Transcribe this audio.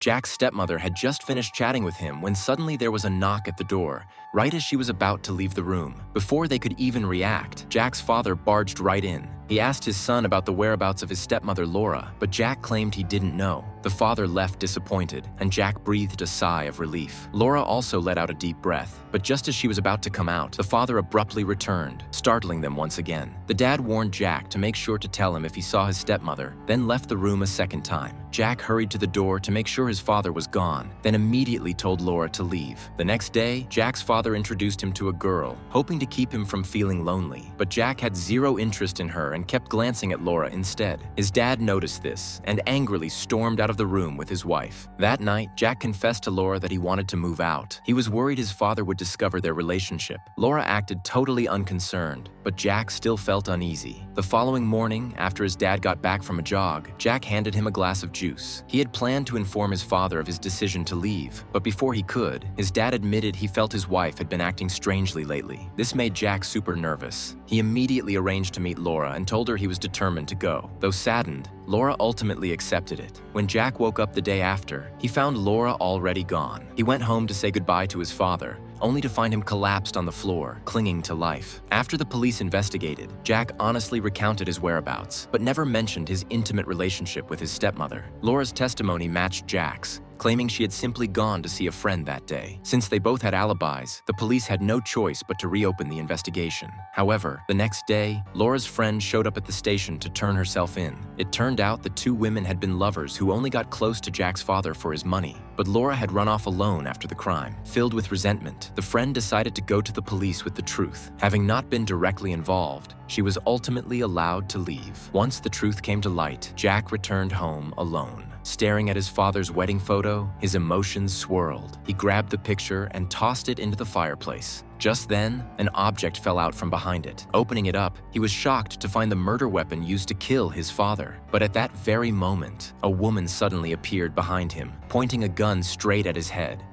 Jack's stepmother had just finished chatting with him when suddenly there was a knock at the door, right as she was about to leave the room. Before they could even react, Jack's father barged right in. He asked his son about the whereabouts of his stepmother Laura, but Jack claimed he didn't know. The father left disappointed, and Jack breathed a sigh of relief. Laura also let out a deep breath, but just as she was about to come out, the father abruptly returned, startling them once again. The dad warned Jack to make sure to tell him if he saw his stepmother, then left the room a second time. Jack hurried to the door to make sure his father was gone, then immediately told Laura to leave. The next day, Jack's father introduced him to a girl, hoping to keep him from feeling lonely. But Jack had zero interest in her and kept glancing at Laura instead. His dad noticed this and angrily stormed out of the room with his wife. That night, Jack confessed to Laura that he wanted to move out. He was worried his father would discover their relationship. Laura acted totally unconcerned, but Jack still felt uneasy. The following morning, after his dad got back from a jog, Jack handed him a glass of juice. He had planned to inform his father of his decision to leave, but before he could, his dad admitted he felt his wife had been acting strangely lately. This made Jack super nervous. He immediately arranged to meet Laura and told her he was determined to go. Though saddened, Laura ultimately accepted it. When Jack woke up the day after, he found Laura already gone. He went home to say goodbye to his father, only to find him collapsed on the floor, clinging to life. After the police investigated, Jack honestly recounted his whereabouts, but never mentioned his intimate relationship with his stepmother. Laura's testimony matched Jack's, claiming she had simply gone to see a friend that day. Since they both had alibis, the police had no choice but to reopen the investigation. However, the next day, Laura's friend showed up at the station to turn herself in. It turned out the two women had been lovers who only got close to Jack's father for his money. But Laura had run off alone after the crime. Filled with resentment, the friend decided to go to the police with the truth. Having not been directly involved, she was ultimately allowed to leave. Once the truth came to light, Jack returned home alone. Staring at his father's wedding photo, his emotions swirled. He grabbed the picture and tossed it into the fireplace. Just then, an object fell out from behind it. Opening it up, he was shocked to find the murder weapon used to kill his father. But at that very moment, a woman suddenly appeared behind him, pointing a gun straight at his head.